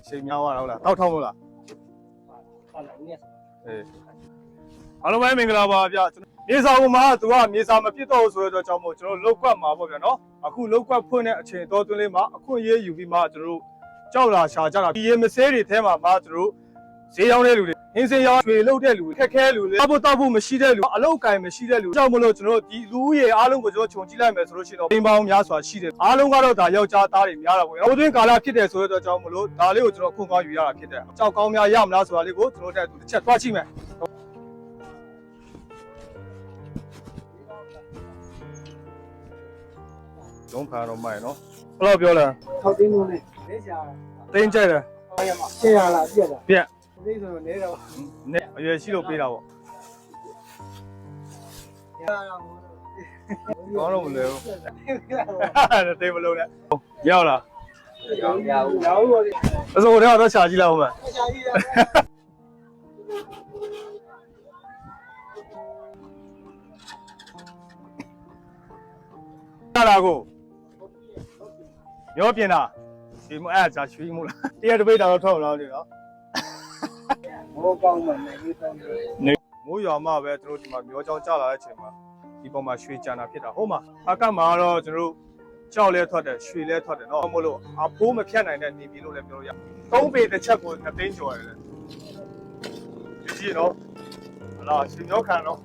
ချိန်များသွားတော့လားတောက်ထောက်လို့လားအားလုံးပဲမင်္ဂလာပါဗျမြေစာပေါ်မှာသူကမြေစာမဖြစ်တော့ဆိုတော့ကြောင့်မို့ကျွန်တော်လောက်ကွက်မှာပေါ့ဗျာနော်အခုလောက်ကွက်ဖွင့်တဲ့အချိန်တော်သွင်းလေးမှာအခွင့်အရေးယူပြီးမှကျွန်တော်တို့ကြောက်လာရှာကြတာဒီရေမစဲတွေထဲမှာမှကျွန်တော်တို့ဈေးရောင်းတဲ့လူတွေဟင်းစင်းရောင်းရွှေလုတ်တဲ့လူခက်ခဲလူတွေတောက်ဖို့မရှိတဲ့လူအလုတ်ကင်မရှိတဲ့လူကြောင့်မလို့ကျွန်တော်တို့ဒီလူဦးရေအားလုံးကိုကျွန်တော်ခြုံကြည့်လိုက်မယ်ဆိုလို့ရှိရင်တော့အိမ်ပေါင်းများစွာရှိတယ်အားလုံးကတော့ဒါယောက်ျားသားတွေများတာပေါ့နော်။ဘိုးသွင်းကာလဖြစ်တယ်ဆိုတော့ကြောင့်မလို့ဒါလေးကိုကျွန်တော်ခွင့်ကောင်းယူရတာဖြစ်တယ်။ကြောက်ကောင်းများရမလားဆိုတာလေးကိုကျွန်တော်တက်တစ်ချက်သွားကြည့်မယ်။လုံးဖာတော့မိုက်နော်။ဘယ်လိုပြောလဲ။6သိန်းလုံးနဲ့လေးချာ။သိန်းကျက်တယ်။ဟုတ်ရမှာ။700လားပြက်လား။ပြက်။သိန်းဆိုတော့နေတော့။နဲ့အရွယ်ရှိလို့ပေးတာပေါ့။ကောင်းလို့မလဲဘူး။တိတ်မလို့နဲ့။ရောက်လား။ရောက်ပါပြီ။အစိုးရတော့ရှာကြည့်လိုက်အောင်မယ်။ရှာကြည့်ရ။လာကိုရောပြင်တာဒီမအဲ့ဒါရွှေမို့လားတရက်တပိတ်တာတော့ထုတ်အောင်လို့နော်မိုးကောင်းမှနေပြီးတော့မိုးရွာမှပဲတို့ဒီမှာမျောချောင်းကျလာတဲ့အချိန်မှာဒီပေါ်မှာရွှေကြံတာဖြစ်တာဟုတ်မှာအကမှာတော့တို့ကြောက်လဲထွက်တယ်ရွှေလဲထွက်တယ်နော်မို့လို့အဖိုးမဖြတ်နိုင်တဲ့နေပြီလို့လည်းပြောလို့ရ3ပေတစ်ချက်ကို2သိန်းကျော်ရတယ်ကြည့်နော်ဟလာရှင်ရောခံတော့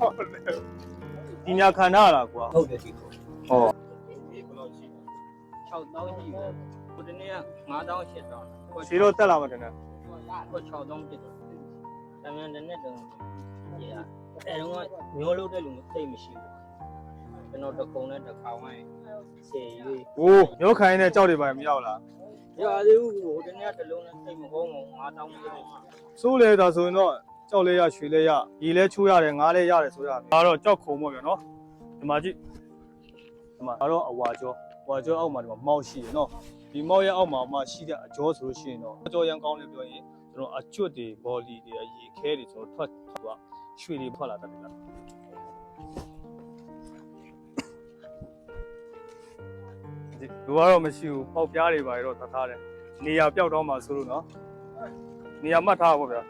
ဒီညာခံရတာကွာဟုတ်တယ်ဒီဟော6,000ရှိတယ်ဟိုတနေ့က9,000 8,000ခြေတော့တက်လာမှတင်တယ်ဟို6,000ဖြစ်တယ်တမန်တနေ့တော့ဒီကအဲတော့မျိုးလုံးတဲ့လူသိမရှိဘူးကျွန်တော်တကုံနဲ့တစ်ခါဝိုင်းဆေးရွေးโอ้ရောခိုင်းတဲ့ကြောက်တွေပါမရောက်လားရသေးဘူးဟိုတနေ့ကတစ်လုံးနဲ့သိမကောင်းဘူး9,000လေးစိုးလေဒါဆိုရင်တော့ကြောက်လဲရရွှေလဲရရေလဲချိုးရတယ်ငါးလဲရတယ်ဆိုတာဒါတော့ကြောက်ခုံပေါ့ဗျာနော်ဒီမှာကြည့်ဒီမှာတော့အဝါကျော်အောက်မှာဒီမှာမောက်ရှိရနော်ဒီမောက်ရဲ့အောက်မှာမှရှိတဲ့အကျော်ဆိုလို့ရှိရင်တော့အကျော်ရန်ကောင်းလေးပြောရင်ကျွန်တော်အကျွတ်တွေဘော်လီတွေအရေခဲတွေကျွန်တော်ထွက်သွားရွှေတွေထွက်လာတတ်တယ်လားဒီကတော့မရှိဘူးပေါက်ပြားတွေပါတော့သထားတယ်နေရာပျောက်တော့မှဆိုလို့နော်နေရာမှတ်ထားပါဗျာ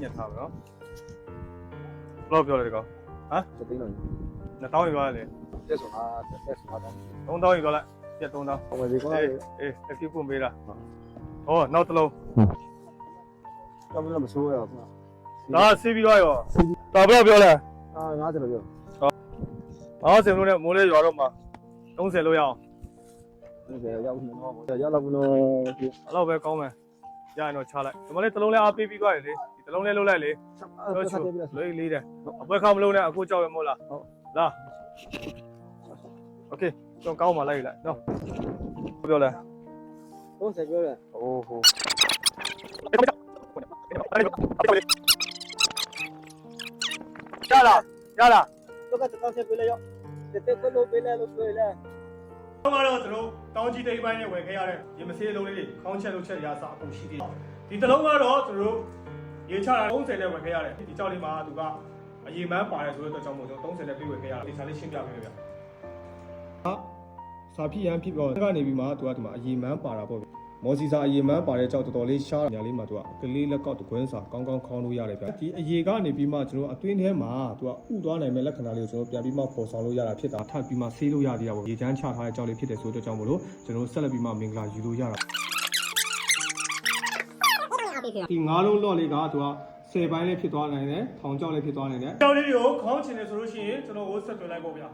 ညက်ထားပါနော်ဘယ်လိုပြောလဲဒီကောင်ဟမ်သိန်းလုံး2000ယူသွားတယ်တက်ဆိုတာတက်ဆိုတာ3000ယူသွားလိုက်ပြတ်3000ဟိုမှာဒီကောင်အေးတစ်ခုပွင့်ပေးတာဟောနောက်တစ်လုံးတော့မဆိုးရဘူးဒါဆေးပြီးတော့ရောတော်ဘယ်လိုပြောလဲ50လို့ပြော50လို့နဲ့မိုးလေးရွာတော့မှာ30လို့ရအောင်30ရောက်နေတော့ရောက်လာဘူးလို့အဲ့တော့ပဲကောင်းမယ်ရရင်တော့ချလိုက်ဒီမလေးတစ်လုံးလေးအားပေးပြီးသွားတယ်လေဒီတစ်လုံးလေးလှုပ်လိုက်လေလွေးလေးတယ်အပွဲခါမလုံးနဲ့အခုကြောက်ရမို့လားဟုတ်လားโอเคကျွန်တော်ကောင်းမှလိုက်နော်ပြောလဲ30ပြောတယ်โอ้โหရလားတော့ကတော့ဆက်ပြလိုက်ရောတက်ကိုလို့ပြလိုက်လို့ပြောလဲတော့ကတော့ကျွန်တော်တောင်းကြီးတိတ်ပိုင်းနဲ့ဝယ်ခဲ့ရတဲ့ရေမဆေးလုံးလေးတွေခေါင်းချက်လုပ်ချက်ရစာအကုန်ရှိသေးတယ်ဒီတစ်လုံးကတော့ကျွန်တော်ရေချတာ30နဲ့ဝယ်ခဲ့ရတယ်ဒီကြောက်လေးမှာသူကအရေမန်းပါတယ်ဆိုတော့ကြောင့်မို့ကျွန်တော်30နဲ့ပြေးဝယ်ခဲ့ရတယ်ဒီစားလေးရှင်းပြပေးမယ်ဗျစာဖြစ်ရန်ဖြစ်တော့ကနေပြီးမှသူကဒီမှာအရေမန်းပါတာပေါ့မော်စီစာအရေမန်းပါတဲ့ကြောက်တော်တော်လေးရှားညာလေးမှာသူကကလေးလက်ကောက်တကွင်းစာကောင်းကောင်းခေါင်းလို့ရတယ်ဗျဒီအရေကနေပြီးမှကျွန်တော်အတွင်းထဲမှာသူကဥသွားနိုင်မဲ့လက္ခဏာလေးကိုကျွန်တော်ပြန်ပြီးမှပေါ်ဆောင်လို့ရတာဖြစ်တာထပ်ပြီးမှဆေးလို့ရသေးတာပေါ့ရေချမ်းချထားတဲ့ကြောက်လေးဖြစ်တယ်ဆိုတော့ကြောင့်မလို့ကျွန်တော်ဆက်လက်ပြီးမှမင်္ဂလာယူလို့ရတာဒီငါးလုံးလော့လေးကသူက10ပိုင်းလေးဖြစ်သွားနိုင်တယ်ထောင်ကြောက်လေးဖြစ်သွားနိုင်တယ်ကြောက်လေးတွေကိုခေါင်းချင်တယ်ဆိုလို့ရှိရင်ကျွန်တော်ကိုဆက်သွယ်လိုက်ပေါ့ဗျာ